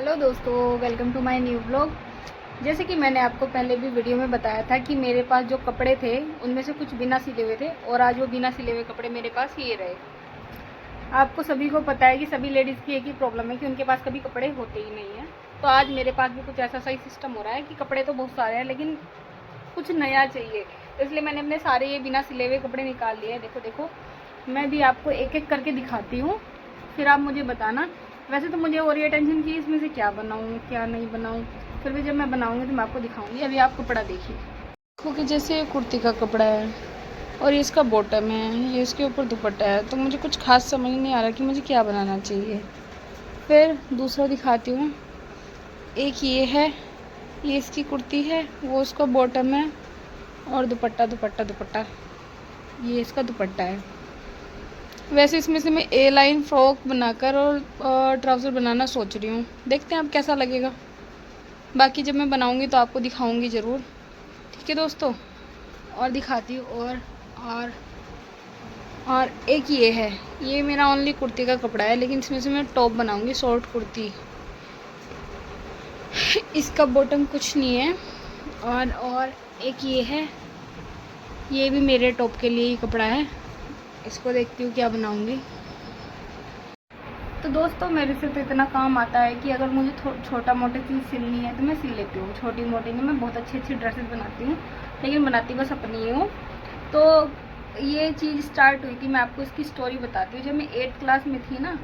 Hello दोस्तों, welcome to my new blog. जैसे कि मैंने आपको पहले भी वीडियो में बताया था कि मेरे पास जो कपड़े थे उनमें से कुछ बिना सिले हुए थे और आज वो बिना सिले हुए कपड़े मेरे पास ये रहे। आपको सभी को पता है कि सभी लेडीज़ की एक ही प्रॉब्लम है कि उनके पास कभी कपड़े होते ही नहीं हैं। तो आज मेरे पास भी कुछ ऐसा सही सिस्टम हो रहा है कि कपड़े तो बहुत सारे हैं लेकिन कुछ नया चाहिए, तो इसलिए मैंने अपने सारे ये बिना सिले हुए कपड़े निकाल लिए हैं। देखो देखो, मैं भी आपको एक एक करके दिखाती हूँ, फिर आप मुझे बताना। वैसे तो मुझे और ये टेंशन की इसमें से क्या बनाऊँ क्या नहीं बनाऊँ, फिर भी जब मैं बनाऊँगी तो मैं आपको दिखाऊँगी। अभी आप कपड़ा देखिए, क्योंकि जैसे ये कुर्ती का कपड़ा है और ये इसका बॉटम है, ये इसके ऊपर दुपट्टा है, तो मुझे कुछ खास समझ नहीं आ रहा कि मुझे क्या बनाना चाहिए। फिर दूसरा दिखाती हूँ। एक ये है, ये इसकी कुर्ती है, वो उसका बॉटम है और दुपट्टा दुपट्टा दुपट्टा ये इसका दुपट्टा है। वैसे इसमें से मैं ए लाइन फ्रॉक बनाकर और ट्राउज़र बनाना सोच रही हूँ, देखते हैं अब कैसा लगेगा। बाकी जब मैं बनाऊँगी तो आपको दिखाऊँगी ज़रूर, ठीक है दोस्तों। और दिखाती हूँ और एक ये है, ये मेरा ओनली कुर्ती का कपड़ा है, लेकिन इसमें से मैं टॉप बनाऊँगी, शॉर्ट कुर्ती। इसका बॉटम कुछ नहीं है। और एक ये है, ये भी मेरे टॉप के लिए ही कपड़ा है। इसको देखती हूँ क्या बनाऊँगी। तो दोस्तों, मेरे से तो इतना काम आता है कि अगर मुझे छोटा मोटा चीज़ सिलनी है तो मैं सिल लेती हूँ। छोटी मोटी नहीं, मैं बहुत अच्छी अच्छी ड्रेसेस बनाती हूँ, लेकिन बनाती बस अपनी ही हूँ। तो ये चीज़ स्टार्ट हुई थी, मैं आपको इसकी स्टोरी बताती हूँ। जब मैं 8th क्लास में थी ना,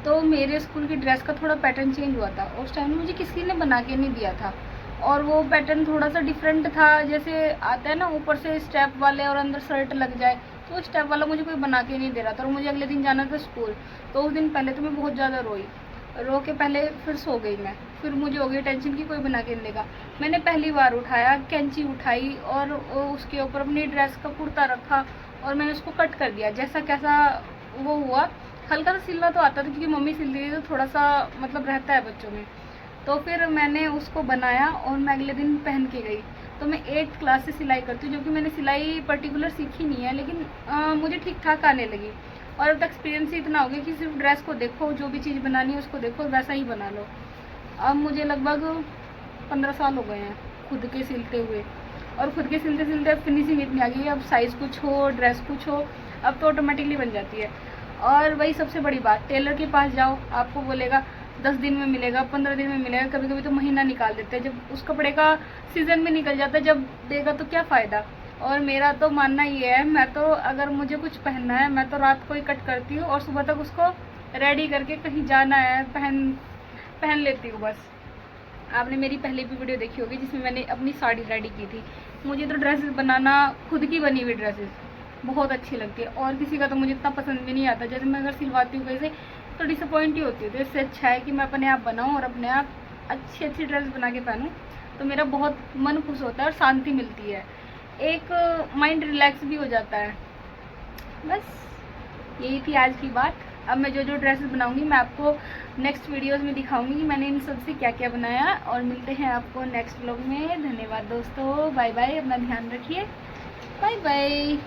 तो मेरे स्कूल की ड्रेस का थोड़ा पैटर्न चेंज हुआ था। उस टाइम मुझे किसी ने बना के नहीं दिया था और वो पैटर्न थोड़ा सा डिफरेंट था। जैसे आता है ना, ऊपर से स्टेप वाले और अंदर शर्ट लग जाए, तो स्टेप वाला मुझे कोई बना के नहीं दे रहा था और मुझे अगले दिन जाना था स्कूल। तो उस दिन पहले तो मैं बहुत ज़्यादा रोई, रो के पहले फिर सो गई मैं। फिर मुझे हो गई टेंशन कि कोई बना के नहीं देगा। मैंने पहली बार उठाया, कैंची उठाई और उसके ऊपर अपनी ड्रेस का कुर्ता रखा और मैंने उसको कट कर दिया। जैसा कैसा वो हुआ, हल्का सा सिलना तो आता था क्योंकि मम्मी सिल रही थी, तो थोड़ा सा मतलब रहता है बच्चों में। तो फिर मैंने उसको बनाया और मैं अगले दिन पहन के गई। तो मैं 8th क्लास से सिलाई करती हूँ, जो कि मैंने सिलाई पर्टिकुलर सीखी नहीं है, लेकिन मुझे ठीक ठाक आने लगी। और अब तक एक्सपीरियंस ही इतना हो गया कि सिर्फ ड्रेस को देखो, जो भी चीज़ बनानी है उसको देखो, वैसा ही बना लो। अब मुझे लगभग 15 साल हो गए हैं खुद के सिलते हुए, और खुद के सिलते सिलते अब फिनिशिंग इतनी आ गई है। अब साइज़ कुछ हो, ड्रेस कुछ हो, अब तो ऑटोमेटिकली बन जाती है। और वही सबसे बड़ी बात, टेलर के पास जाओ, आपको बोलेगा 10 दिन में मिलेगा, 15 दिन में मिलेगा, कभी कभी तो महीना निकाल देते हैं। जब उस कपड़े का सीज़न में निकल जाता है, जब देगा तो क्या फ़ायदा। और मेरा तो मानना ये है, मैं तो अगर मुझे कुछ पहनना है, मैं तो रात को ही कट करती हूँ और सुबह तक उसको रेडी करके कहीं जाना है पहन लेती हूँ बस। आपने मेरी पहले भी वीडियो देखी होगी जिसमें मैंने अपनी साड़ी रेडी की थी। मुझे तो ड्रेसेस बनाना, खुद की बनी हुई ड्रेसेस बहुत अच्छी लगती है, और किसी का तो मुझे इतना पसंद भी नहीं आता। जैसे मैं अगर सिलवाती हूँ कहीं से तो डिसअपॉइंट ही होती हूँ। तो इससे अच्छा है कि मैं अपने आप बनाऊँ और अपने आप अच्छी अच्छी ड्रेस बना के पहनूँ, तो मेरा बहुत मन खुश होता है और शांति मिलती है, एक माइंड रिलैक्स भी हो जाता है। बस यही थी आज की बात। अब मैं जो जो ड्रेसेस बनाऊंगी मैं आपको नेक्स्ट वीडियोस में दिखाऊंगी कि मैंने इन सब से क्या क्या बनाया। और मिलते हैं आपको नेक्स्ट व्लॉग में। धन्यवाद दोस्तों, बाय बाय, अपना ध्यान रखिए, बाय बाय।